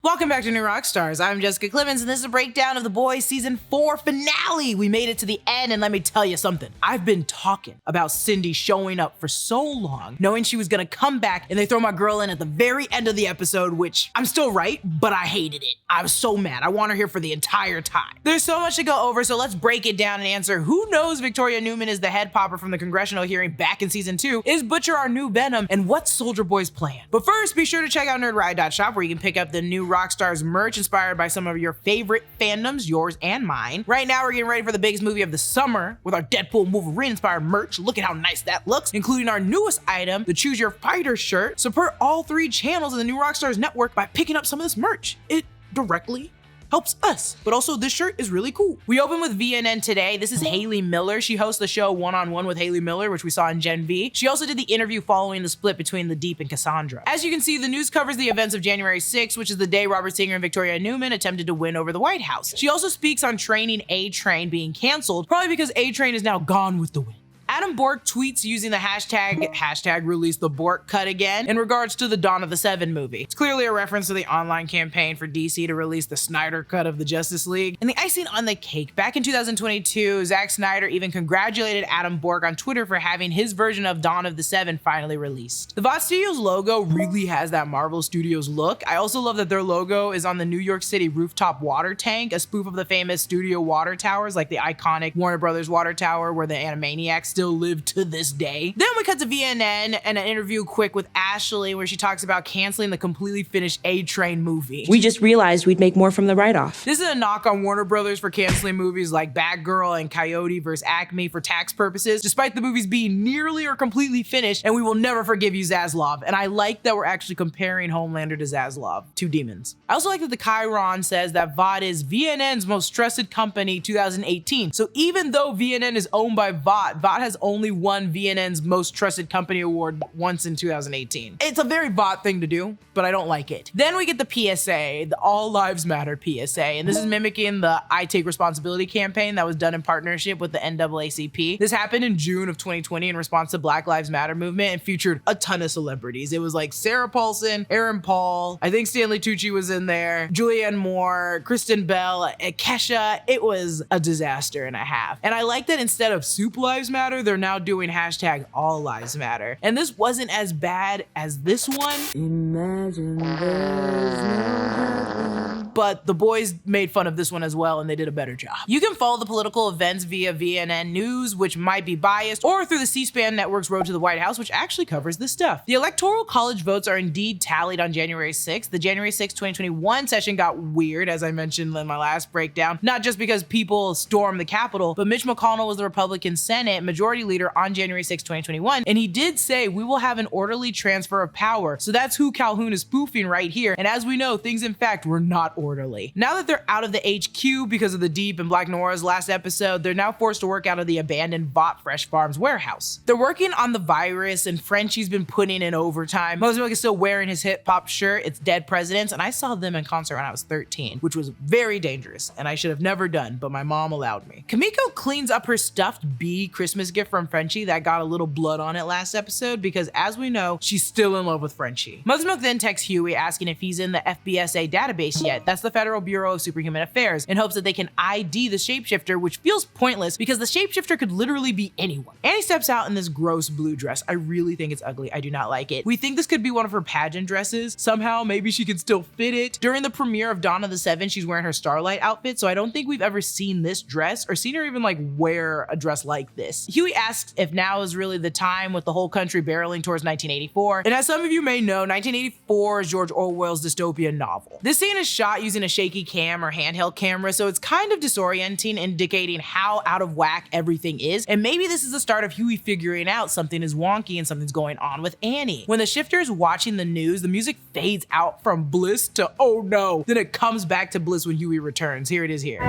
Welcome back to New Rockstars. I'm Jessica Clemons, and this is a breakdown of The Boys Season 4 finale. We made it to the end, and let me tell you something. I've been talking about Cindy showing up for so long, knowing she was gonna come back, and they throw my girl in at the very end of the episode, which I'm still right, but I hated it. I was so mad. I want her here for the entire time. There's so much to go over, so let's break it down and answer who knows Victoria Neuman is the head popper from the congressional hearing back in Season 2, is Butcher our new Venom, and what's Soldier Boy's plan? But first, be sure to check out nerdride.shop where you can pick up the new Rockstars merch inspired by some of your favorite fandoms, yours and mine. Right now, we're getting ready for the biggest movie of the summer with our Deadpool and Wolverine inspired merch. Look at how nice that looks, including our newest item, the Choose Your Fighter shirt. Support all 3 channels in the new Rockstars network by picking up some of this merch. It directly helps us, but also this shirt is really cool. We open with VNN today. This is Haley Miller. She hosts the show One-on-One with Haley Miller, which we saw in Gen V. She also did the interview following the split between The Deep and Cassandra. As you can see, the news covers the events of January 6th, which is the day Robert Singer and Victoria Neuman attempted to win over the White House. She also speaks on training A-Train being canceled, probably because A-Train is now gone with the wind. Adam Bork tweets using the hashtag release the Bork cut again in regards to the Dawn of the Seven movie. It's clearly a reference to the online campaign for DC to release the Snyder cut of the Justice League. And the icing on the cake, back in 2022, Zack Snyder even congratulated Adam Bork on Twitter for having his version of Dawn of the Seven finally released. The VOD Studios logo really has that Marvel Studios look. I also love that their logo is on the New York City rooftop water tank, a spoof of the famous studio water towers like the iconic Warner Brothers water tower where the Animaniacs still live to this day. Then we cut to VNN and an interview quick with Ashley where she talks about canceling the completely finished A-Train movie. We just realized we'd make more from the write-off. This is a knock on Warner Brothers for canceling movies like Batgirl and Coyote vs. Acme for tax purposes, despite the movies being nearly or completely finished, and we will never forgive you, Zaslav. And I like that we're actually comparing Homelander to Zaslav, 2 demons. I also like that the Chiron says that VOD is VNN's most trusted company 2018. So even though VNN is owned by VOD, VOD has only won VNN's most trusted company award once in 2018. It's a very VOD thing to do, but I don't like it. Then we get the PSA, the All Lives Matter PSA, and this is mimicking the I Take Responsibility campaign that was done in partnership with the NAACP. This happened in June of 2020 in response to Black Lives Matter movement and featured a ton of celebrities. It was like Sarah Paulson, Aaron Paul, I think Stanley Tucci was in there, Julianne Moore, Kristen Bell, Kesha. It was a disaster and a half. And I like that instead of Supe Lives Matter, they're now doing hashtag All Lives Matter. And this wasn't as bad as this one. Imagine there's no heaven. But the boys made fun of this one as well, and they did a better job. You can follow the political events via VNN News, which might be biased, or through the C-SPAN network's Road to the White House, which actually covers this stuff. The Electoral College votes are indeed tallied on January 6th. The January 6th, 2021 session got weird, as I mentioned in my last breakdown, not just because people stormed the Capitol, but Mitch McConnell was the Republican Senate Majority Leader on January 6, 2021, and he did say we will have an orderly transfer of power. So that's who Calhoun is spoofing right here. And as we know, things in fact were not orderly. Now that they're out of the HQ because of the Deep and Black Nora's last episode, they're now forced to work out of the abandoned Vought Fresh Farms warehouse. They're working on the virus, and Frenchie's been putting in overtime. Moses Milk is still wearing his hip-hop shirt. It's Dead Presidents, and I saw them in concert when I was 13, which was very dangerous, and I should have never done, but my mom allowed me. Kamiko cleans up her stuffed bee Christmas gift from Frenchie that got a little blood on it last episode because, as we know, she's still in love with Frenchie. Mother's Milk then texts Huey asking if he's in the FBSA database yet. That's the Federal Bureau of Superhuman Affairs, in hopes that they can ID the shapeshifter, which feels pointless because the shapeshifter could literally be anyone. Annie steps out in this gross blue dress. I really think it's ugly. I do not like it. We think this could be one of her pageant dresses. Somehow, maybe she could still fit it. During the premiere of Dawn of the Seven, she's wearing her Starlight outfit, so I don't think we've ever seen this dress or seen her even like wear a dress like this. Huey asks if now is really the time with the whole country barreling towards 1984. And as some of you may know, 1984 is George Orwell's dystopian novel. This scene is shot using a shaky cam or handheld camera, so it's kind of disorienting, indicating how out of whack everything is. And maybe this is the start of Huey figuring out something is wonky and something's going on with Annie. When the shifter is watching the news, the music fades out from bliss to oh no. Then it comes back to bliss when Huey returns. Here it is here.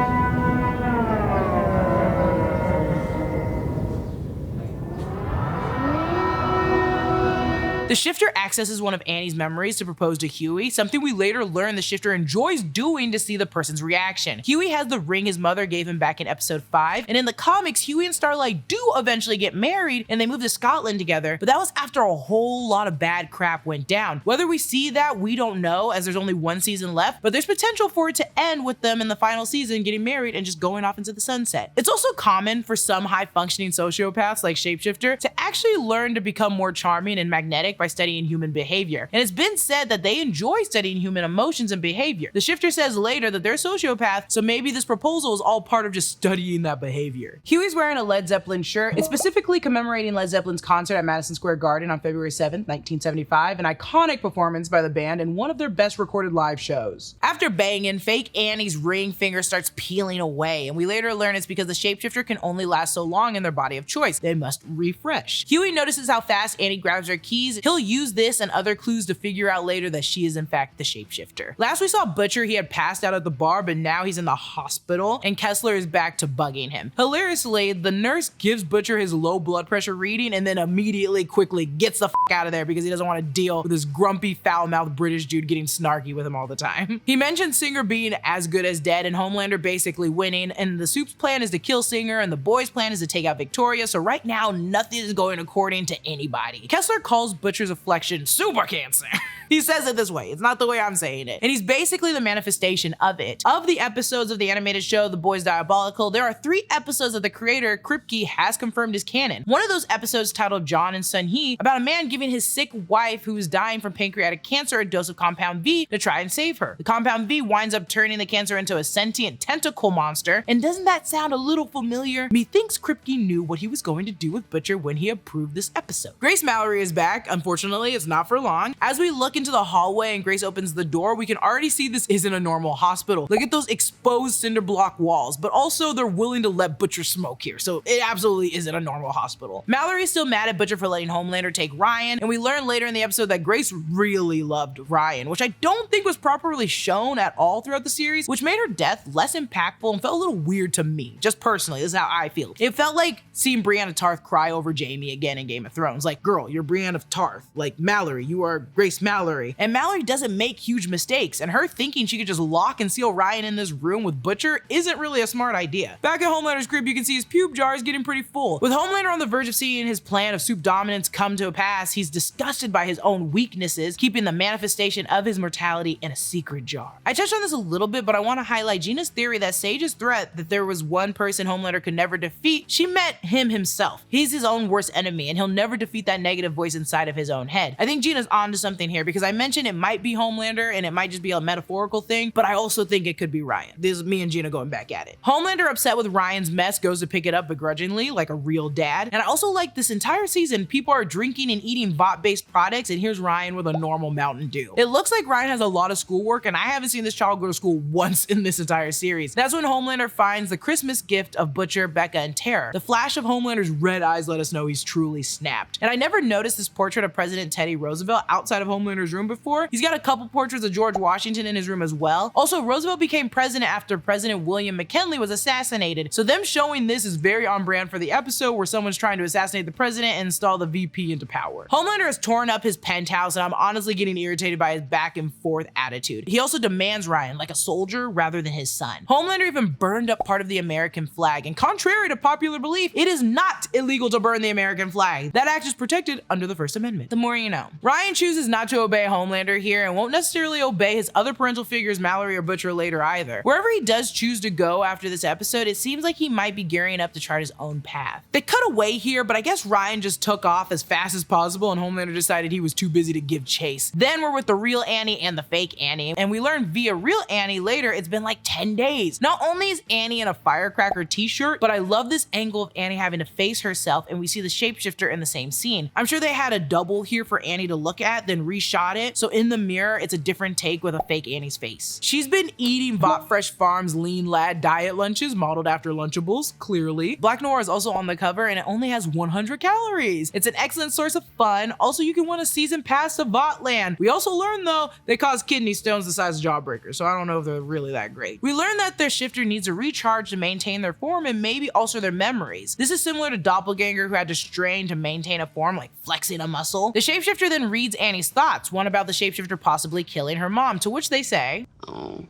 The shifter accesses one of Annie's memories to propose to Huey, something we later learn the shifter enjoys doing to see the person's reaction. Huey has the ring his mother gave him back in episode 5, and in the comics, Huey and Starlight do eventually get married and they move to Scotland together, but that was after a whole lot of bad crap went down. Whether we see that, we don't know, as there's only one season left, but there's potential for it to end with them in the final season getting married and just going off into the sunset. It's also common for some high-functioning sociopaths like Shapeshifter to actually learn to become more charming and magnetic by studying human behavior, and it's been said that they enjoy studying human emotions and behavior. The shifter says later that they're sociopaths, so maybe this proposal is all part of just studying that behavior. Huey's wearing a Led Zeppelin shirt. It's specifically commemorating Led Zeppelin's concert at Madison Square Garden on February 7th, 1975, an iconic performance by the band and one of their best recorded live shows. After banging, fake Annie's ring finger starts peeling away, and we later learn it's because the shapeshifter can only last so long in their body of choice. They must refresh. Huey notices how fast Annie grabs her keys. He'll use this and other clues to figure out later that she is in fact the shapeshifter. Last we saw Butcher, he had passed out at the bar, but now he's in the hospital, and Kessler is back to bugging him. Hilariously, the nurse gives Butcher his low blood pressure reading and then immediately quickly gets the out of there because he doesn't want to deal with this grumpy, foul-mouthed British dude getting snarky with him all the time. He mentions Singer being as good as dead and Homelander basically winning, and the Supe's plan is to kill Singer and the boys' plan is to take out Victoria, so right now nothing is going according to anybody. Kessler calls Butcher's affliction super cancer. He says it this way, it's not the way I'm saying it. And he's basically the manifestation of it. Of the episodes of the animated show, The Boys Diabolical, there are 3 episodes that the creator, Kripke, has confirmed is canon. One of those episodes titled John and Sun He, about a man giving his sick wife who is dying from pancreatic cancer a dose of Compound V to try and save her. The Compound V winds up turning the cancer into a sentient tentacle monster, and doesn't that sound a little familiar? Methinks Kripke knew what he was going to do with Butcher when he approved this episode. Grace Mallory is back. Unfortunately, it's not for long. As we look into the hallway and Grace opens the door, we can already see this isn't a normal hospital. Look at those exposed cinder block walls, but also they're willing to let Butcher smoke here, so it absolutely isn't a normal hospital. Mallory is still mad at Butcher for letting Homelander take Ryan, and we learn later in the episode that Grace really loved Ryan, which I don't think was properly shown at all throughout the series, which made her death less impactful and felt a little weird to me, just personally. This is how I feel. It felt like seeing Brienne of Tarth cry over Jaime again in Game of Thrones. Like, girl, you're Brienne of Tarth. Like, Mallory, you are Grace Mallory. And Mallory doesn't make huge mistakes, and her thinking she could just lock and seal Ryan in this room with Butcher isn't really a smart idea. Back at Homelander's crib, you can see his pube jar is getting pretty full. With Homelander on the verge of seeing his plan of Supe dominance come to pass, he's disgusted by his own weaknesses, keeping the manifestation of his mortality in a secret jar. I touched on this a little bit, but I want to highlight Gina's theory that Sage's threat that there was one person Homelander could never defeat, she met him himself. He's his own worst enemy, and he'll never defeat that negative voice inside of his own head. I think Gina's onto something here, because I mentioned it might be Homelander and it might just be a metaphorical thing, but I also think it could be Ryan. This is me and Gina going back at it. Homelander, upset with Ryan's mess, goes to pick it up begrudgingly like a real dad. And I also like this entire season, people are drinking and eating VOT-based products, and here's Ryan with a normal Mountain Dew. It looks like Ryan has a lot of schoolwork, and I haven't seen this child go to school once in this entire series. That's when Homelander finds the Christmas gift of Butcher, Becca, and Tara. The flash of Homelander's red eyes let us know he's truly snapped. And I never noticed this portrait of President Teddy Roosevelt outside of Homelander's room before. He's got a couple portraits of George Washington in his room as well. Also, Roosevelt became president after President William McKinley was assassinated, so them showing this is very on brand for the episode where someone's trying to assassinate the president and install the VP into power. Homelander has torn up his penthouse, and I'm honestly getting irritated by his back and forth attitude. He also demands Ryan like a soldier rather than his son. Homelander even burned up part of the American flag, and contrary to popular belief, it is not illegal to burn the American flag. That act is protected under the First Amendment. The more you know. Ryan chooses not to obey Homelander here and won't necessarily obey his other parental figures, Mallory or Butcher, later either. Wherever he does choose to go after this episode, it seems like he might be gearing up to chart his own path. They cut away here, but I guess Ryan just took off as fast as possible and Homelander decided he was too busy to give chase. Then we're with the real Annie and the fake Annie, and we learn via real Annie later it's been like 10 days. Not only is Annie in a firecracker t-shirt, but I love this angle of Annie having to face herself, and we see the shapeshifter in the same scene. I'm sure they had a double here for Annie to look at, then reshot reshot it, so in the mirror, it's a different take with a fake Annie's face. She's been eating Vought Fresh Farms Lean Lad diet lunches modeled after Lunchables, clearly. Black Noir is also on the cover and it only has 100 calories. It's an excellent source of fun. Also, you can win a season pass to Vaughtland. We also learned though, they cause kidney stones the size of Jawbreakers, so I don't know if they're really that great. We learned that their shifter needs to recharge to maintain their form and maybe also their memories. This is similar to Doppelganger who had to strain to maintain a form, like flexing a muscle. The shapeshifter then reads Annie's thoughts, one about the shapeshifter possibly killing her mom, to which they say, "Oh,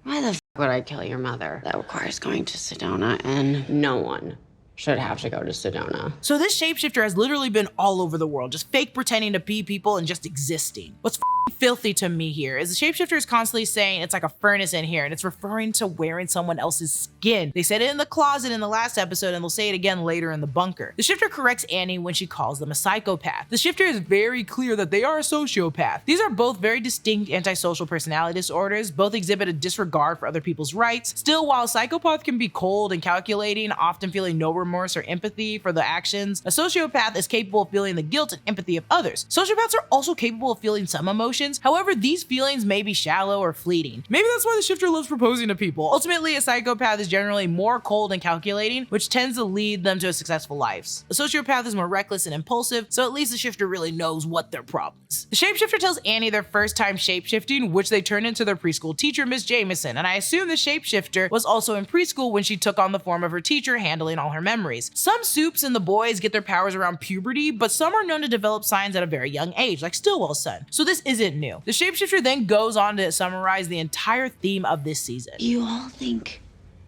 why the f would I kill your mother? That requires going to Sedona, and no one should have to go to Sedona." So this shapeshifter has literally been all over the world, just fake pretending to be people and just existing. What's filthy to me here is the shapeshifter is constantly saying it's like a furnace in here, and it's referring to wearing someone else's skin. They said it in the closet in the last episode, and they'll say it again later in the bunker. The shifter corrects Annie when she calls them a psychopath. The shifter is very clear that they are a sociopath. These are both very distinct antisocial personality disorders. Both exhibit a disregard for other people's rights. Still, while a psychopath can be cold and calculating, often feeling no remorse or empathy for the actions, a sociopath is capable of feeling the guilt and empathy of others. Sociopaths are also capable of feeling some emotions. However, these feelings may be shallow or fleeting. Maybe that's why the shifter loves proposing to people. Ultimately, a psychopath is generally more cold and calculating, which tends to lead them to successful lives. A sociopath is more reckless and impulsive, so at least the shifter really knows what their problems. The shapeshifter tells Annie their first time shapeshifting, which they turned into their preschool teacher, Miss Jameson, and I assume the shapeshifter was also in preschool when she took on the form of her teacher, handling all her memories. Some Supes and the boys get their powers around puberty, but some are known to develop signs at a very young age, like Stillwell's son. So this isn't new. The shapeshifter then goes on to summarize the entire theme of this season. You all think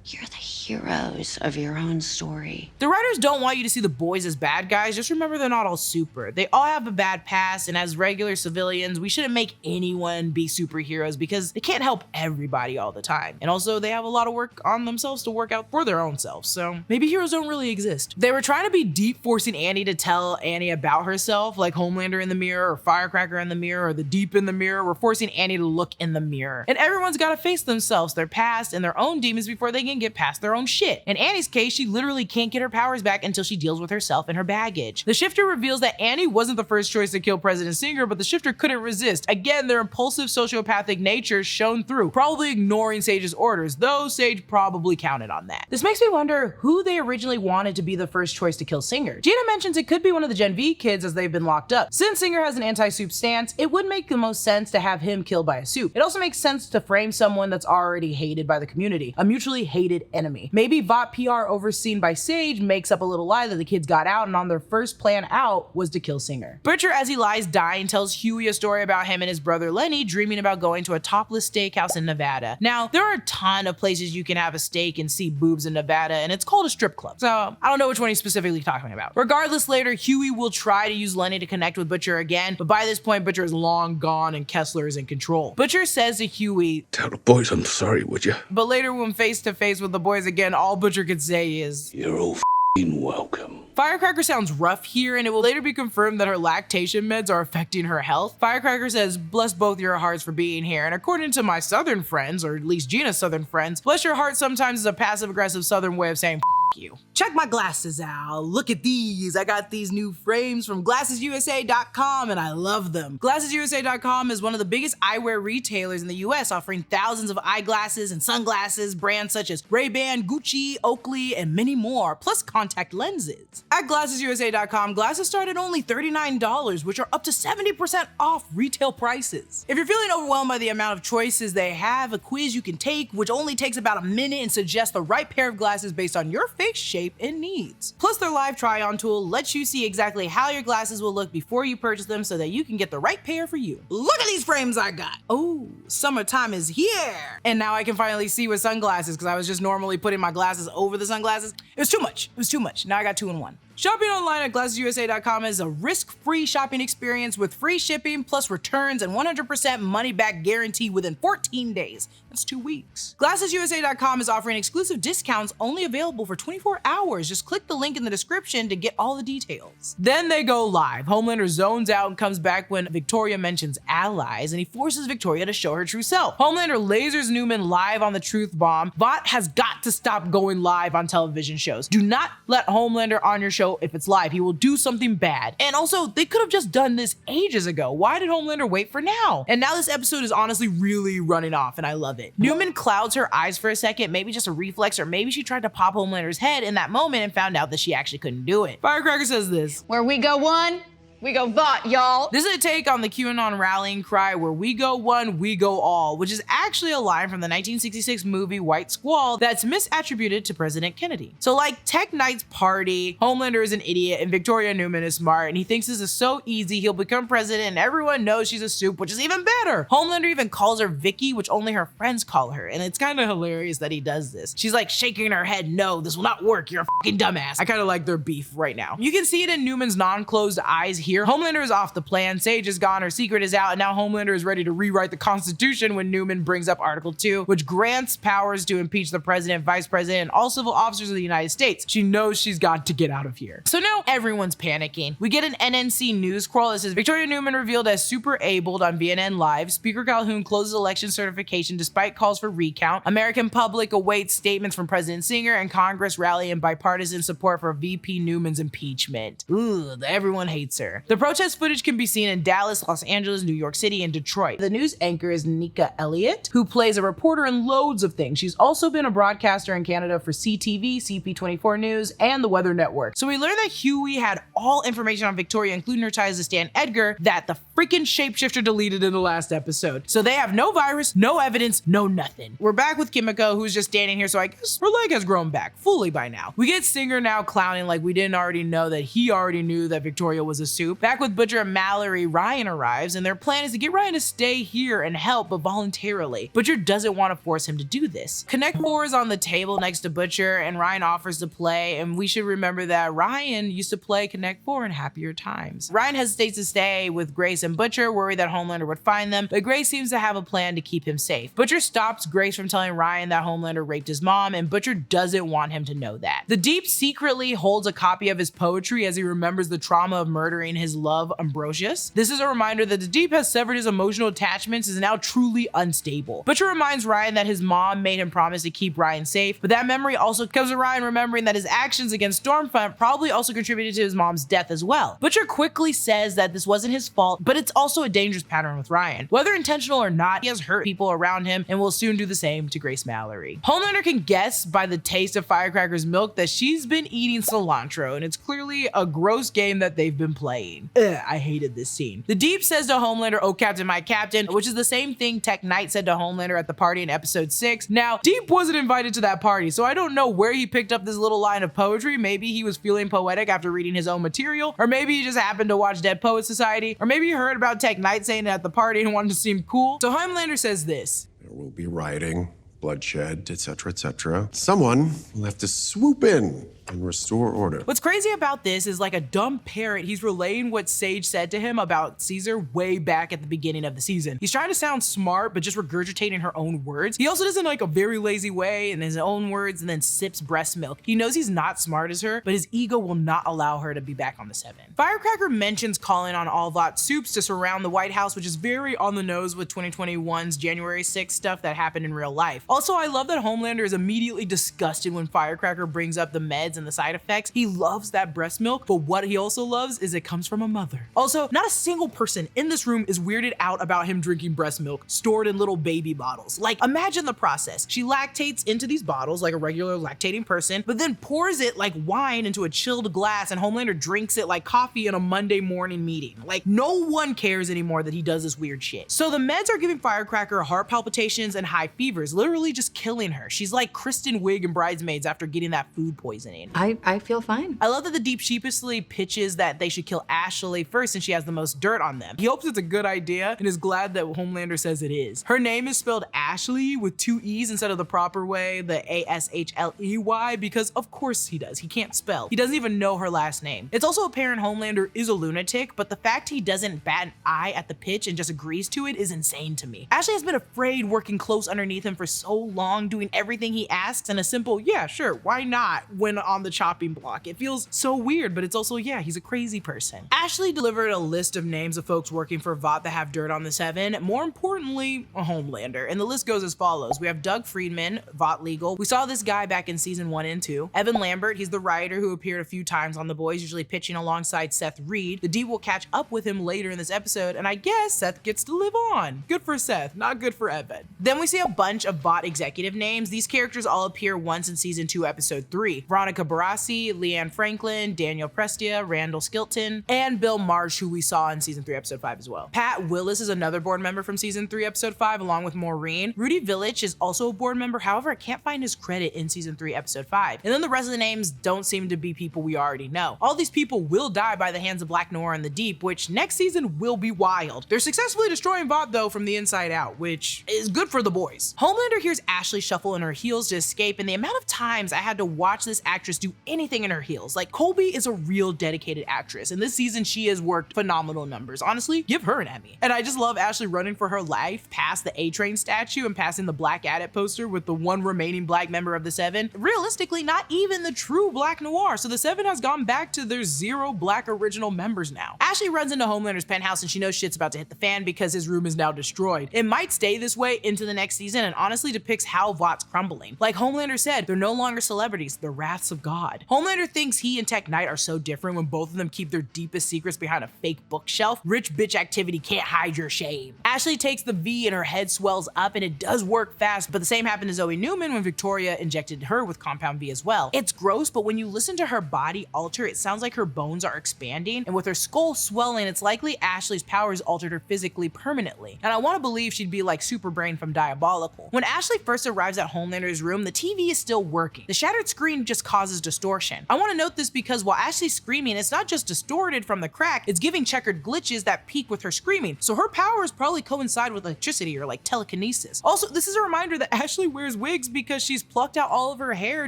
you're the heroes of your own story. The writers don't want you to see the boys as bad guys. Just remember they're not all super. They all have a bad past, and as regular civilians, we shouldn't make anyone be superheroes because they can't help everybody all the time. And also, they have a lot of work on themselves to work out for their own selves, so maybe heroes don't really exist. They were trying to be deep forcing Annie to tell Annie about herself, like Homelander in the mirror or Firecracker in the mirror or the Deep in the mirror. We're forcing Annie to look in the mirror. And everyone's got to face themselves, their past, and their own demons before they can get past their own shit. In Annie's case, she literally can't get her powers back until she deals with herself and her baggage. The shifter reveals that Annie wasn't the first choice to kill President Singer, but the shifter couldn't resist. Again, their impulsive sociopathic nature shone through, probably ignoring Sage's orders, though Sage probably counted on that. This makes me wonder who they originally wanted to be the first choice to kill Singer. Gina mentions it could be one of the Gen V kids as they've been locked up. Since Singer has an anti-Supe stance, it would make the most sense to have him killed by a Supe. It also makes sense to frame someone that's already hated by the community, a mutually hated enemy. Maybe Vought PR overseen by Sage makes up a little lie that the kids got out and on their first plan out was to kill Singer. Butcher, as he lies dying, tells Huey a story about him and his brother Lenny dreaming about going to a topless steakhouse in Nevada. Now, there are a ton of places you can have a steak and see boobs in Nevada, and it's called a strip club. So I don't know which one he's specifically talking about. Regardless, later, Huey will try to use Lenny to connect with Butcher again, but by this point, Butcher is long gone and Kessler is in control. Butcher says to Huey, "Tell the boys I'm sorry, would you?" But later, when face to face with the boys again, all Butcher could say is, "You're all f***ing welcome." Firecracker sounds rough here, and it will later be confirmed that her lactation meds are affecting her health. Firecracker says, "Bless both your hearts for being here, and according to my southern friends, or at least Gina's southern friends, bless your heart sometimes is a passive-aggressive southern way of saying f*** you." Check my glasses out. Look at these. I got these new frames from GlassesUSA.com and I love them. GlassesUSA.com is one of the biggest eyewear retailers in the US, offering thousands of eyeglasses and sunglasses, brands such as Ray-Ban, Gucci, Oakley, and many more, plus contact lenses. At GlassesUSA.com, glasses start at only $39, which are up to 70% off retail prices. If you're feeling overwhelmed by the amount of choices they have, a quiz you can take, which only takes about a minute and suggests the right pair of glasses based on your face shape and needs. Plus, their live try-on tool lets you see exactly how your glasses will look before you purchase them so that you can get the right pair for you. Look at these frames I got. Oh, summertime is here. And now I can finally see with sunglasses because I was just normally putting my glasses over the sunglasses. It was too much. It was too much. Now I got 2 in 1. Shopping online at GlassesUSA.com is a risk-free shopping experience with free shipping plus returns and 100% money-back guarantee within 14 days. That's 2 weeks. GlassesUSA.com is offering exclusive discounts only available for 24 hours. Just click the link in the description to get all the details. Then they go live. Homelander zones out and comes back when Victoria mentions allies, and he forces Victoria to show her true self. Homelander lasers Neuman live on the truth bomb. Vought has got to stop going live on television shows. Do not let Homelander on your show show if it's live, he will do something bad. And also, they could have just done this ages ago. Why did Homelander wait for now? And now this episode is honestly really running off, and I love it. Neuman clouds her eyes for a second, maybe just a reflex, or maybe she tried to pop Homelander's head in that moment and found out that she actually couldn't do it. Firecracker says this: "Where we go one, we go vought, y'all." This is a take on the QAnon rallying cry, where we go one, we go all, which is actually a line from the 1966 movie White Squall that's misattributed to President Kennedy. So like Tech Knight's party, Homelander is an idiot and Victoria Neuman is smart, and he thinks this is so easy he'll become president and everyone knows she's a Supe, which is even better. Homelander even calls her Vicky, which only her friends call her, and it's kind of hilarious that he does this. She's like shaking her head, no, this will not work, you're a fucking dumbass. I kind of like their beef right now. You can see it in Neuman's non-closed eyes here. Homelander is off the plan, Sage is gone, her secret is out, and now Homelander is ready to rewrite the Constitution when Neuman brings up Article 2, which grants powers to impeach the president, vice president, and all civil officers of the United States. She knows she's got to get out of here. So now everyone's panicking. We get an NNC news crawl that says Victoria Neuman revealed as super abled on BNN Live. Speaker Calhoun closes election certification despite calls for recount. American public awaits statements from President Singer, and Congress rally in bipartisan support for VP Neuman's impeachment. Ooh, everyone hates her. The protest footage can be seen in Dallas, Los Angeles, New York City, and Detroit. The news anchor is Nika Elliott, who plays a reporter in loads of things. She's also been a broadcaster in Canada for CTV, CP24 News, and the Weather Network. So we learned that Huey had all information on Victoria, including her ties to Stan Edgar, that the freaking shapeshifter deleted in the last episode. So they have no virus, no evidence, no nothing. We're back with Kimiko, who's just standing here, so I guess her leg has grown back fully by now. We get Singer now clowning like we didn't already know that he already knew that Victoria was a Supe. Back with Butcher and Mallory, Ryan arrives, and their plan is to get Ryan to stay here and help, but voluntarily. Butcher doesn't want to force him to do this. Connect 4 is on the table next to Butcher, and Ryan offers to play, and we should remember that Ryan used to play Connect 4 in happier times. Ryan hesitates to stay with Grace and Butcher, worried that Homelander would find them, but Grace seems to have a plan to keep him safe. Butcher stops Grace from telling Ryan that Homelander raped his mom, and Butcher doesn't want him to know that. The Deep secretly holds a copy of his poetry as he remembers the trauma of murdering his love, Ambrosius. This is a reminder that the Deep has severed his emotional attachments and is now truly unstable. Butcher reminds Ryan that his mom made him promise to keep Ryan safe, but that memory also comes to Ryan remembering that his actions against Stormfront probably also contributed to his mom's death as well. Butcher quickly says that this wasn't his fault, but it's also a dangerous pattern with Ryan. Whether intentional or not, he has hurt people around him and will soon do the same to Grace Mallory. Homelander can guess by the taste of Firecracker's milk that she's been eating cilantro, and it's clearly a gross game that they've been playing. I hated this scene. The Deep says to Homelander, "Oh Captain, my Captain," which is the same thing Tech Knight said to Homelander at the party in episode 6. Now, Deep wasn't invited to that party, so I don't know where he picked up this little line of poetry. Maybe he was feeling poetic after reading his own material, or maybe he just happened to watch Dead Poets Society, or maybe he heard about Tech Knight saying it at the party and wanted to seem cool. So Homelander says this: "There will be rioting, bloodshed, etc., etc. Someone will have to swoop in and restore order." What's crazy about this is, like a dumb parrot, he's relaying what Sage said to him about Caesar way back at the beginning of the season. He's trying to sound smart, but just regurgitating her own words. He also does it in like a very lazy way in his own words and then sips breast milk. He knows he's not smart as her, but his ego will not allow her to be back on the 7. Firecracker mentions calling on all Vought Supes to surround the White House, which is very on the nose with 2021's January 6th stuff that happened in real life. Also, I love that Homelander is immediately disgusted when Firecracker brings up the meds and the side effects. He loves that breast milk, but what he also loves is it comes from a mother. Also, not a single person in this room is weirded out about him drinking breast milk stored in little baby bottles. Like, imagine the process. She lactates into these bottles like a regular lactating person, but then pours it like wine into a chilled glass, and Homelander drinks it like coffee in a Monday morning meeting. Like, no one cares anymore that he does this weird shit. So the meds are giving Firecracker heart palpitations and high fevers, literally just killing her. She's like Kristen Wiig in Bridesmaids after getting that food poisoning. I feel fine. I love that the Deep sheepishly pitches that they should kill Ashley first since she has the most dirt on them. He hopes it's a good idea and is glad that Homelander says it is. Her name is spelled Ashley with 2 E's instead of the proper way, the A-S-H-L-E-Y, because of course he does. He can't spell. He doesn't even know her last name. It's also apparent Homelander is a lunatic, but the fact he doesn't bat an eye at the pitch and just agrees to it is insane to me. Ashley has been afraid working close underneath him for so long, doing everything he asks, and a simple, yeah, sure, why not, when on on the chopping block. It feels so weird, but it's also, yeah, he's a crazy person. Ashley delivered a list of names of folks working for Vought that have dirt on the Seven. More importantly, a Homelander. And the list goes as follows. We have Doug Friedman, Vought Legal. We saw this guy back in season 1 and 2. Evan Lambert, he's the writer who appeared a few times on The Boys, usually pitching alongside Seth Reed. The D will catch up with him later in this episode, and I guess Seth gets to live on. Good for Seth, not good for Evan. Then we see a bunch of Vought executive names. These characters all appear once in season 2, episode 3. Veronica Barassi, Leanne Franklin, Daniel Prestia, Randall Skilton, and Bill Marsh, who we saw in season 3, episode 5 as well. Pat Willis is another board member from season 3, episode 5, along with Maureen. Rudy Village is also a board member. However, I can't find his credit in season 3, episode 5. And then the rest of the names don't seem to be people we already know. All these people will die by the hands of Black Noir in the Deep, which next season will be wild. They're successfully destroying Vought though from the inside out, which is good for the boys. Homelander hears Ashley shuffle in her heels to escape, and the amount of times I had to watch this actress do anything in her heels. Like, Colby is a real dedicated actress, and this season she has worked phenomenal numbers. Honestly, give her an Emmy. And I just love Ashley running for her life past the A-Train statue and passing the Black Adept poster with the one remaining Black member of the Seven. Realistically, not even the true Black Noir, so the Seven has gone back to their 0 Black original members now. Ashley runs into Homelander's penthouse and she knows shit's about to hit the fan because his room is now destroyed. It might stay this way into the next season and honestly depicts how Vought's crumbling. Like Homelander said, they're no longer celebrities, they're wraths of God. Homelander thinks he and Tech Knight are so different when both of them keep their deepest secrets behind a fake bookshelf. Rich bitch activity can't hide your shame. Ashley takes the V and her head swells up, and it does work fast, but the same happened to Zoe Neuman when Victoria injected her with Compound V as well. It's gross, but when you listen to her body alter, it sounds like her bones are expanding, and with her skull swelling, it's likely Ashley's powers altered her physically permanently. And I want to believe she'd be like Superbrain from Diabolical. When Ashley first arrives at Homelander's room, the TV is still working. The shattered screen just causes distortion. I want to note this because while Ashley's screaming, it's not just distorted from the crack, it's giving checkered glitches that peak with her screaming. So her powers probably coincide with electricity or like telekinesis. Also, this is a reminder that Ashley wears wigs because she's plucked out all of her hair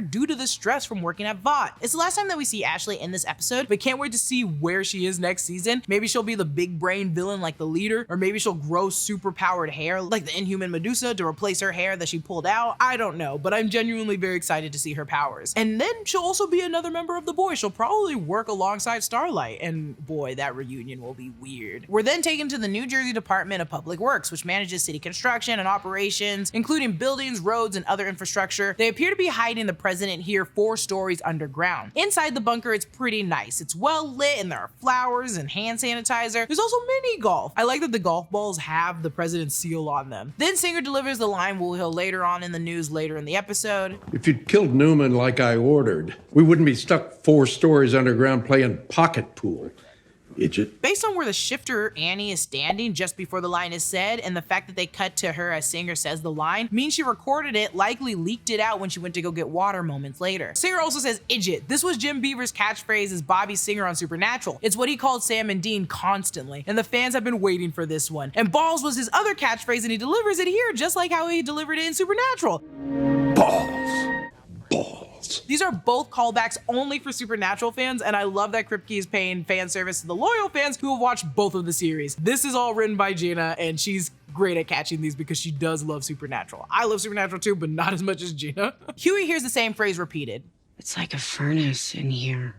due to the stress from working at Vought. It's the last time that we see Ashley in this episode, but can't wait to see where she is next season. Maybe she'll be the big brain villain like the leader, or maybe she'll grow super powered hair like the Inhuman Medusa to replace her hair that she pulled out. I don't know, but I'm genuinely very excited to see her powers. And then she'll also be another member of the Boys. She'll probably work alongside Starlight, and boy, that reunion will be weird. We're then taken to the New Jersey Department of Public Works, which manages city construction and operations, including buildings, roads, and other infrastructure. They appear to be hiding the president here 4 stories underground. Inside the bunker, it's pretty nice. It's well lit and there are flowers and hand sanitizer. There's also mini golf. I like that the golf balls have the president's seal on them. Then Singer delivers the line we'll hear later on in the news later in the episode. If you'd killed Neuman like I ordered, we wouldn't be stuck 4 stories underground playing pocket pool. Idiot. Based on where the shifter Annie is standing just before the line is said, and the fact that they cut to her as Singer says the line, means she recorded it, likely leaked it out when she went to go get water moments later. Singer also says idiot. This was Jim Beaver's catchphrase as Bobby Singer on Supernatural. It's what he called Sam and Dean constantly, and the fans have been waiting for this one. And balls was his other catchphrase, and he delivers it here just like how he delivered it in Supernatural. Balls. Balls. These are both callbacks only for Supernatural fans, and I love that Kripke is paying fan service to the loyal fans who have watched both of the series. This is all written by Gina, and she's great at catching these because she does love Supernatural. I love Supernatural too, but not as much as Gina. Huey hears the same phrase repeated. It's like a furnace in here.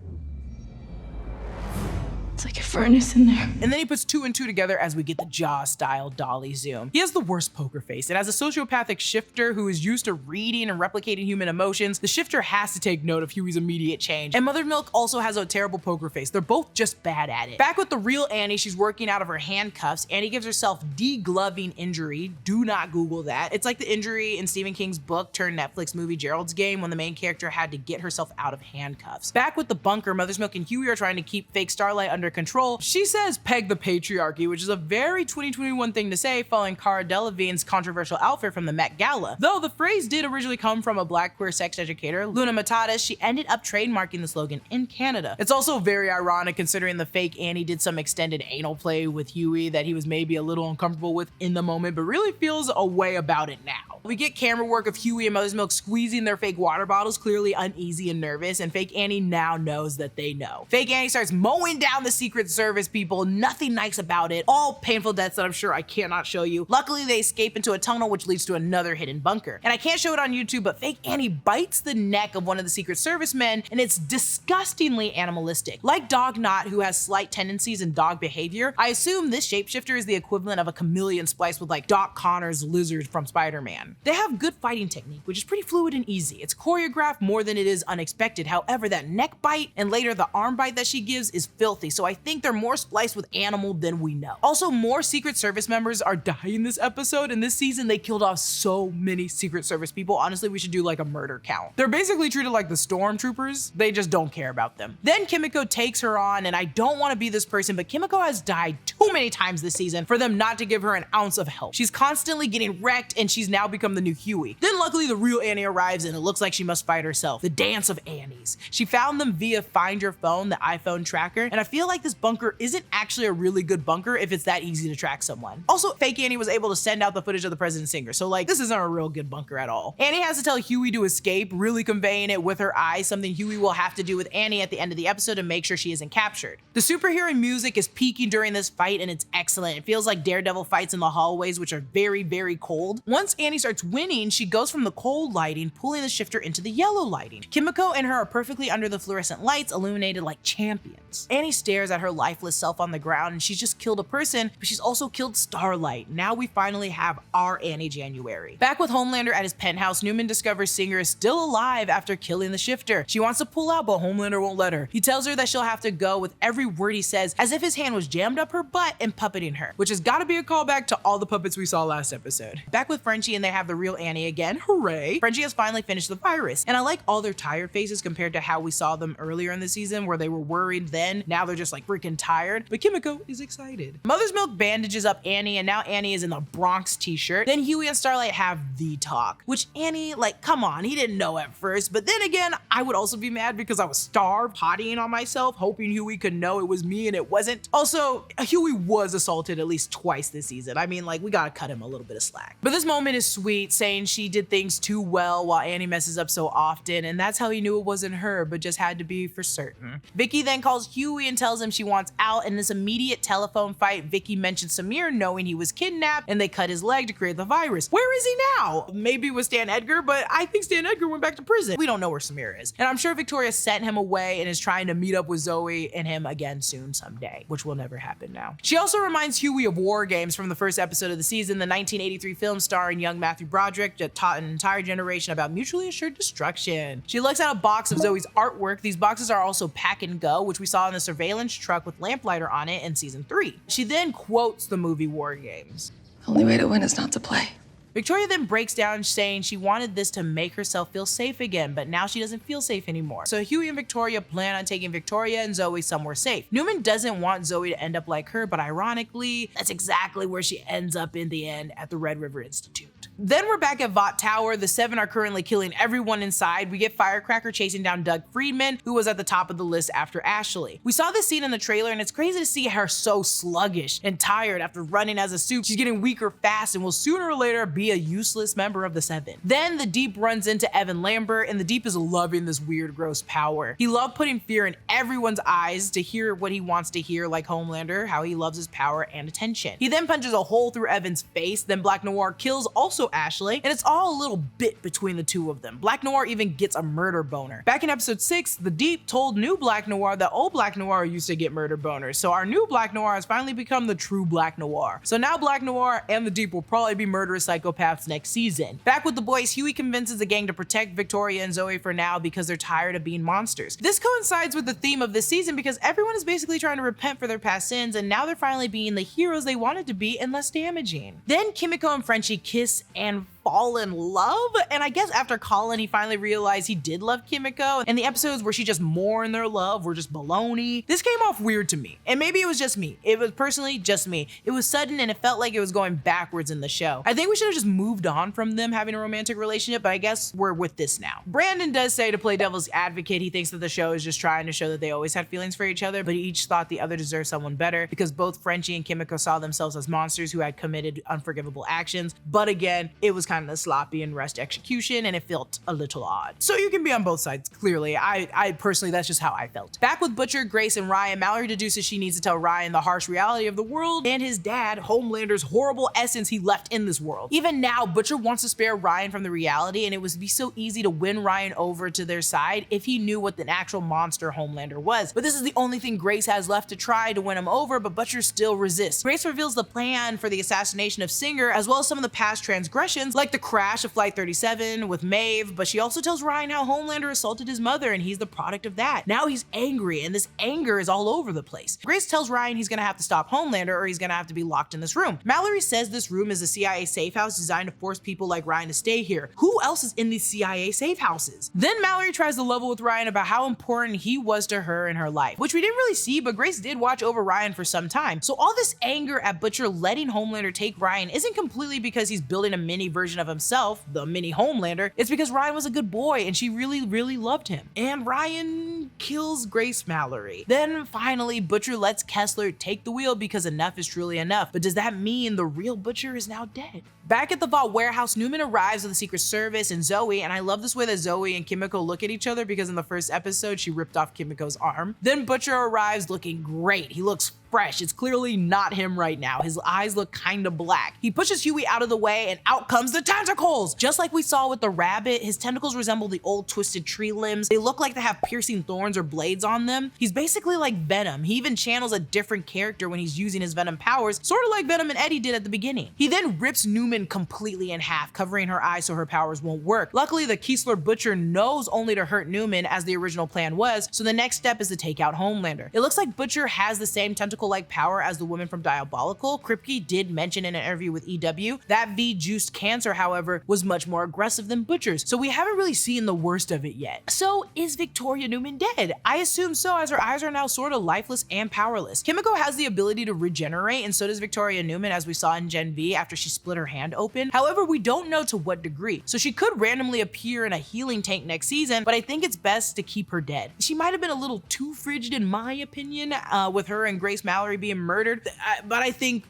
It's like a furnace in there. And then he puts 2 and 2 together as we get the Jaws-style dolly zoom. He has the worst poker face, and as a sociopathic shifter who is used to reading and replicating human emotions, the shifter has to take note of Huey's immediate change. And Mother Milk also has a terrible poker face. They're both just bad at it. Back with the real Annie, she's working out of her handcuffs. Annie gives herself degloving injury. Do not Google that. It's like the injury in Stephen King's book turned Netflix movie Gerald's Game when the main character had to get herself out of handcuffs. Back with the bunker, Mother's Milk and Huey are trying to keep fake Starlight under control. She says peg the patriarchy, which is a very 2021 thing to say following Cara Delevingne's controversial outfit from the Met Gala. Though the phrase did originally come from a Black queer sex educator, Luna Matatas, she ended up trademarking the slogan in Canada. It's also very ironic considering the fake Annie did some extended anal play with Huey that he was maybe a little uncomfortable with in the moment, but really feels a way about it now. We get camera work of Huey and Mother's Milk squeezing their fake water bottles, clearly uneasy and nervous, and fake Annie now knows that they know. Fake Annie starts mowing down the Secret Service people, nothing nice about it, all painful deaths that I'm sure I cannot show you. Luckily, they escape into a tunnel which leads to another hidden bunker. And I can't show it on YouTube, but fake Annie bites the neck of one of the Secret Service men, and it's disgustingly animalistic. Like Dog Knot, who has slight tendencies in dog behavior, I assume this shapeshifter is the equivalent of a chameleon spliced with like Doc Connor's lizard from Spider-Man. They have good fighting technique, which is pretty fluid and easy. It's choreographed more than it is unexpected. However, that neck bite and later the arm bite that she gives is filthy, so I think they're more spliced with animal than we know. Also, more Secret Service members are dying this episode, and this season they killed off so many Secret Service people. Honestly, we should do like a murder count. They're basically treated like the stormtroopers. They just don't care about them. Then Kimiko takes her on, and I don't want to be this person, but Kimiko has died too many times this season for them not to give her an ounce of help. She's constantly getting wrecked, and she's now become the new Huey. Then luckily the real Annie arrives, and it looks like she must fight herself. The dance of Annies. She found them via Find Your Phone, the iPhone tracker, and I feel like this bunker isn't actually a really good bunker if it's that easy to track someone. Also, fake Annie was able to send out the footage of the President's Singer, so like this isn't a real good bunker at all. Annie has to tell Huey to escape, really conveying it with her eyes, something Huey will have to do with Annie at the end of the episode to make sure she isn't captured. The superhero music is peaking during this fight, and it's excellent. It feels like Daredevil fights in the hallways, which are very, very cold. Once Annie starts winning, she goes from the cold lighting, pulling the shifter into the yellow lighting. Kimiko and her are perfectly under the fluorescent lights, illuminated like champions. Annie stares at her lifeless self on the ground, and she's just killed a person, but she's also killed Starlight. Now we finally have our Annie January. Back with Homelander at his penthouse, Neuman discovers Singer is still alive after killing the shifter. She wants to pull out, but Homelander won't let her. He tells her that she'll have to go with every word he says, as if his hand was jammed up her butt and puppeting her, which has got to be a callback to all the puppets we saw last episode. Back with Frenchie, and they have the real Annie again. Hooray! Frenchie has finally finished the virus, and I like all their tired faces compared to how we saw them earlier in the season, where they were worried then. Now they're just like freaking tired, but Kimiko is excited. Mother's Milk bandages up Annie, and now Annie is in the Bronx t-shirt. Then Huey and Starlight have the talk, which Annie, like, come on, he didn't know at first, but then again, I would also be mad because I was starved, pottying on myself, hoping Huey could know it was me and it wasn't. Also, Huey was assaulted at least twice this season. I mean, like, we gotta cut him a little bit of slack. But this moment is sweet, saying she did things too well while Annie messes up so often, and that's how he knew it wasn't her, but just had to be for certain. Vicky then calls Huey and tells him she wants out. In this immediate telephone fight, Vicky mentions Samir knowing he was kidnapped, and they cut his leg to create the virus. Where is he now? Maybe with Stan Edgar, but I think Stan Edgar went back to prison. We don't know where Samir is. And I'm sure Victoria sent him away and is trying to meet up with Zoe and him again soon someday, which will never happen now. She also reminds Huey of War Games from the first episode of the season, the 1983 film starring young Matthew Broderick that taught an entire generation about mutually assured destruction. She looks at a box of Zoe's artwork. These boxes are also pack and go, which we saw in the surveillance truck with Lamplighter on it in season 3. She then quotes the movie War Games. The only way to win is not to play. Victoria then breaks down, saying she wanted this to make herself feel safe again, but now she doesn't feel safe anymore. So Huey and Victoria plan on taking Victoria and Zoe somewhere safe. Neuman doesn't want Zoe to end up like her, but ironically, that's exactly where she ends up in the end, at the Red River Institute. Then we're back at Vought Tower. The 7 are currently killing everyone inside. We get Firecracker chasing down Doug Friedman, who was at the top of the list after Ashley. We saw this scene in the trailer, and it's crazy to see her so sluggish and tired after running as a suit. She's getting weaker fast and will sooner or later be a useless member of the 7. Then the Deep runs into Evan Lambert, and the Deep is loving this weird, gross power. He loved putting fear in everyone's eyes to hear what he wants to hear, like Homelander, how he loves his power and attention. He then punches a hole through Evan's face. Then Black Noir kills also Ashley, and it's all a little bit between the two of them. Black Noir even gets a murder boner. Back in episode 6, the Deep told new Black Noir that old Black Noir used to get murder boners, so our new Black Noir has finally become the true Black Noir. So now Black Noir and the Deep will probably be murderous psychopaths next season. Back with the boys, Huey convinces the gang to protect Victoria and Zoe for now because they're tired of being monsters. This coincides with the theme of this season because everyone is basically trying to repent for their past sins, and now they're finally being the heroes they wanted to be and less damaging. Then Kimiko and Frenchie kiss and fall in love, and I guess after Colin he finally realized he did love Kimiko, and the episodes where she just mourned their love were just baloney. This came off weird to me, and maybe it was just me. It was personally just me. It was sudden and it felt like it was going backwards in the show. I think we should have just moved on from them having a romantic relationship, but I guess we're with this now. Brandon does say, to play devil's advocate, he thinks that the show is just trying to show that they always had feelings for each other, but each thought the other deserved someone better because both Frenchie and Kimiko saw themselves as monsters who had committed unforgivable actions. But again, it was kind kind of sloppy and rushed execution, and it felt a little odd. So you can be on both sides, clearly. I personally, that's just how I felt. Back with Butcher, Grace, and Ryan, Mallory deduces she needs to tell Ryan the harsh reality of the world and his dad, Homelander's horrible essence he left in this world. Even now, Butcher wants to spare Ryan from the reality, and it would be so easy to win Ryan over to their side if he knew what the actual monster Homelander was. But this is the only thing Grace has left to try to win him over, but Butcher still resists. Grace reveals the plan for the assassination of Singer, as well as some of the past transgressions, like the crash of Flight 37 with Maeve, but she also tells Ryan how Homelander assaulted his mother, and he's the product of that. Now he's angry, and this anger is all over the place. Grace tells Ryan he's gonna have to stop Homelander, or he's gonna have to be locked in this room. Mallory says this room is a CIA safe house designed to force people like Ryan to stay here. Who else is in these CIA safe houses? Then Mallory tries to level with Ryan about how important he was to her in her life, which we didn't really see, but Grace did watch over Ryan for some time. So all this anger at Butcher letting Homelander take Ryan isn't completely because he's building a mini version of himself, the mini Homelander. It's because Ryan was a good boy and she really loved him. And Ryan kills Grace Mallory. Then finally, Butcher lets Kessler take the wheel because enough is truly enough. But does that mean the real Butcher is now dead? Back at the vault warehouse, Neuman arrives with the Secret Service and Zoe, and I love this way that Zoe and Kimiko look at each other because in the first episode, she ripped off Kimiko's arm. Then Butcher arrives looking great. He looks fresh. It's clearly not him right now. His eyes look kind of black. He pushes Huey out of the way and out comes the tentacles! Just like we saw with the rabbit, his tentacles resemble the old twisted tree limbs. They look like they have piercing thorns or blades on them. He's basically like Venom. He even channels a different character when he's using his Venom powers, sort of like Venom and Eddie did at the beginning. He then rips Neuman completely in half, covering her eyes so her powers won't work. Luckily, the Kessler Butcher knows only to hurt Neuman as the original plan was, so the next step is to take out Homelander. It looks like Butcher has the same tentacle-like power as the woman from Diabolical. Kripke did mention in an interview with EW that V-juiced cancer, however, was much more aggressive than Butcher's, so we haven't really seen the worst of it yet. So is Victoria Neuman dead? I assume so, as her eyes are now sort of lifeless and powerless. Kimiko has the ability to regenerate, and so does Victoria Neuman, as we saw in Gen V after she split her hand open. However, we don't know to what degree, so she could randomly appear in a healing tank next season, but I think it's best to keep her dead. She might have been a little too frigid in my opinion, with her and Grace Mallory being murdered, but I think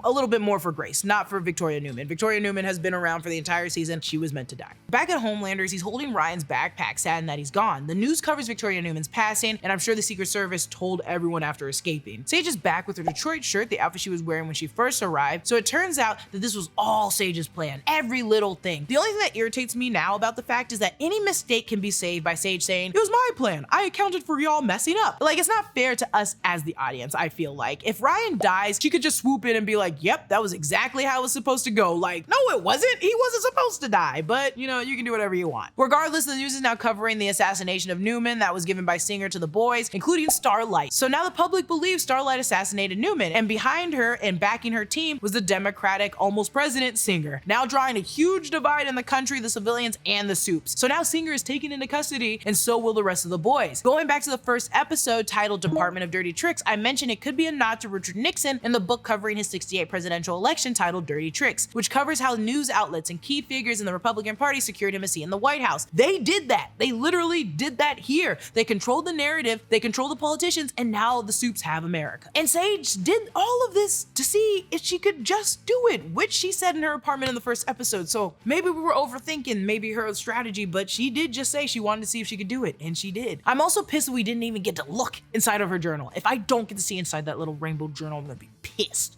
a little bit more for Grace, not for Victoria Neuman. Victoria Neuman has been around for the entire season. She was meant to die. Back at Homelander's, he's holding Ryan's backpack, saddened that he's gone. The news covers Victoria Neuman's passing, and I'm sure the Secret Service told everyone after escaping. Sage is back with her Detroit shirt, the outfit she was wearing when she first arrived, so it turns out that this was all Sage's plan, every little thing. The only thing that irritates me now about the fact is that any mistake can be saved by Sage saying, "It was my plan. I accounted for y'all messing up." Like, it's not fair to us as the audience, I feel like. If Ryan dies, she could just swoop in and be like, "Yep, that was exactly how it was supposed to go." Like, no, it wasn't. He wasn't supposed to die, but you know, you can do whatever you want. Regardless, the news is now covering the assassination of Neuman that was given by Singer to the boys, including Starlight. So now the public believes Starlight assassinated Neuman, and behind her and backing her team was the Democratic almost president Singer, now drawing a huge divide in the country, the civilians and the Supes. So now Singer is taken into custody, and so will the rest of the boys. Going back to the first episode titled Department of Dirty Tricks, I mentioned it could be a nod to Richard Nixon in the book covering his 68 presidential election titled Dirty Tricks, which covers how news outlets and key figures in the Republican Party secured him a seat in the White House. They did that. They literally did that here. They controlled the narrative, they controlled the politicians, and now the Supes have America. And Sage did all of this to see if she could just do it, which she said in her apartment in the first episode. So maybe we were overthinking maybe her strategy, but she did just say she wanted to see if she could do it, and she did. I'm also pissed that we didn't even get to look inside of her journal. If I don't get to see inside that little rainbow journal, I'm gonna be pissed.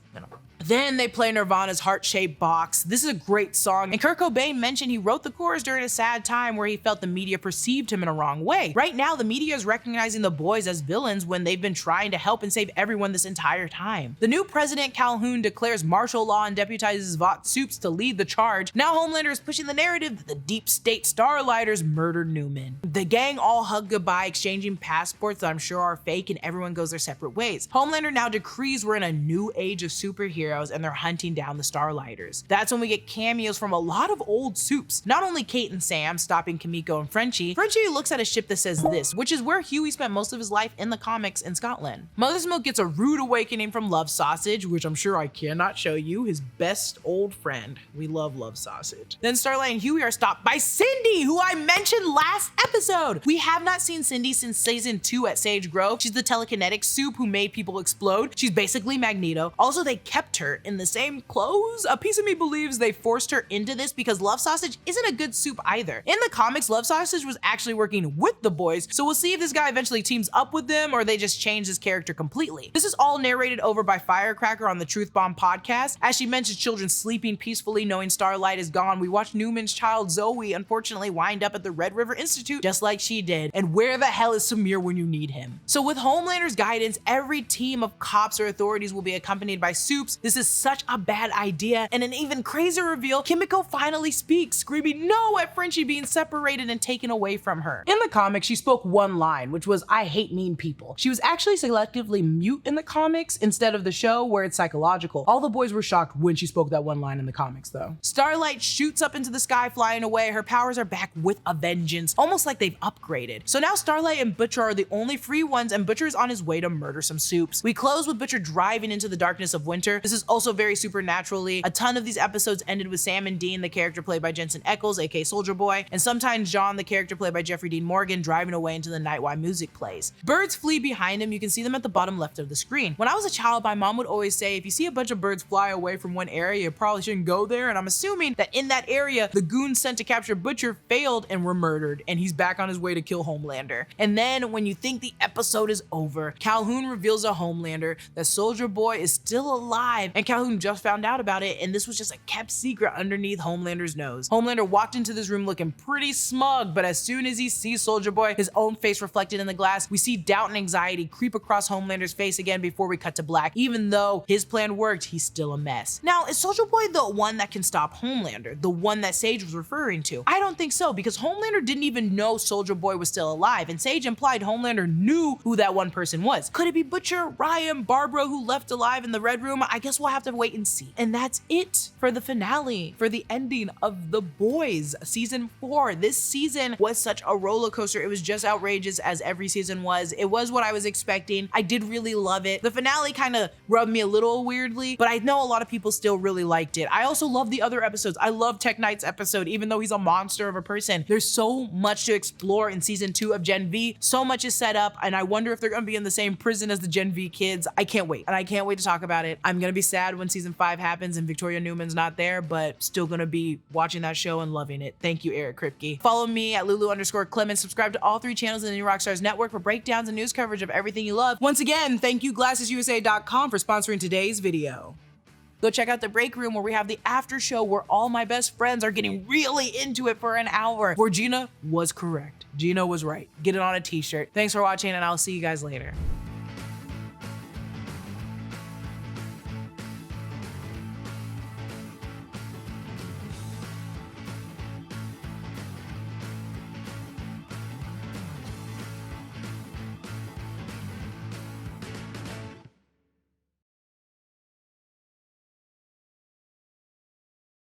Then they play Nirvana's Heart-Shaped Box. This is a great song, and Kurt Cobain mentioned he wrote the chorus during a sad time where he felt the media perceived him in a wrong way. Right now, the media is recognizing the boys as villains when they've been trying to help and save everyone this entire time. The new President Calhoun declares martial law and deputizes Vought Supes to lead the charge. Now Homelander is pushing the narrative that the deep state Starlighters murdered Neuman. The gang all hug goodbye, exchanging passports that I'm sure are fake, and everyone goes their separate ways. Homelander now decrees we're in a new age of superheroes, and they're hunting down the Starlighters. That's when we get cameos from a lot of old Supes. Not only Kate and Sam stopping Kimiko and Frenchie. Frenchie looks at a ship that says this, which is where Huey spent most of his life in the comics in Scotland. Mother's Milk gets a rude awakening from Love Sausage, which I'm sure I cannot show you, his best old friend. We love Love Sausage. Then Starlight and Huey are stopped by Cindy, who I mentioned last episode. We have not seen Cindy since season 2 at Sage Grove. She's the telekinetic Supe who made people explode. She's basically Magneto. Also, they kept her. her in the same clothes. A piece of me believes they forced her into this because Love Sausage isn't a good soup either. In the comics, Love Sausage was actually working with the boys, so we'll see if this guy eventually teams up with them or they just change his character completely. This is all narrated over by Firecracker on the Truth Bomb podcast. As she mentions children sleeping peacefully knowing Starlight is gone, we watch Newman's child Zoe unfortunately wind up at the Red River Institute just like she did. And where the hell is Samir when you need him? So with Homelander's guidance, every team of cops or authorities will be accompanied by Supes. This is such a bad idea. And an even crazier reveal, Kimiko finally speaks, screaming no at Frenchie being separated and taken away from her. In the comics, she spoke one line, which was, "I hate mean people." She was actually selectively mute in the comics instead of the show where it's psychological. All the boys were shocked when she spoke that one line in the comics though. Starlight shoots up into the sky flying away. Her powers are back with a vengeance, almost like they've upgraded. So now Starlight and Butcher are the only free ones, and Butcher is on his way to murder some Supes. We close with Butcher driving into the darkness of winter. This is also very supernaturally. A ton of these episodes ended with Sam and Dean, the character played by Jensen Ackles, aka Soldier Boy, and sometimes John, the character played by Jeffrey Dean Morgan, driving away into the night while music plays. Birds flee behind him. You can see them at the bottom left of the screen. When I was a child, my mom would always say, if you see a bunch of birds fly away from one area, you probably shouldn't go there. And I'm assuming that in that area, the goons sent to capture Butcher failed and were murdered, and he's back on his way to kill Homelander. And then when you think the episode is over, Calhoun reveals to Homelander that Soldier Boy is still alive, and Calhoun just found out about it, and this was just a kept secret underneath Homelander's nose. Homelander walked into this room looking pretty smug, but as soon as he sees Soldier Boy, his own face reflected in the glass, we see doubt and anxiety creep across Homelander's face again before we cut to black. Even though his plan worked, he's still a mess. Now, is Soldier Boy the one that can stop Homelander? The one that Sage was referring to? I don't think so, because Homelander didn't even know Soldier Boy was still alive, and Sage implied Homelander knew who that one person was. Could it be Butcher, Ryan, Barbara, who left alive in the Red Room? I guess we'll have to wait and see. And that's it for the finale, for the ending of The Boys season 4. This season was such a roller coaster. It was just outrageous, as every season was. It was what I was expecting. I did really love it. The finale kind of rubbed me a little weirdly, but I know a lot of people still really liked it. I also love the other episodes. I love Tech Knight's episode, even though he's a monster of a person. There's so much to explore in season 2 of Gen V. So much is set up, and I wonder if they're gonna be in the same prison as the Gen V kids. I can't wait, and I can't wait to talk about it. I'm gonna be sad when season 5 happens and Victoria Newman's not there, but still gonna be watching that show and loving it. Thank you, Eric Kripke. Follow me at Lulu_Clemons. Subscribe to all 3 channels in the new Rockstars network for breakdowns and news coverage of everything you love. Once again, thank you GlassesUSA.com for sponsoring today's video. Go check out the break room where we have the after show where all my best friends are getting really into it for an hour. Where Gina was correct. Gina was right. Get it on a t-shirt. Thanks for watching, and I'll see you guys later.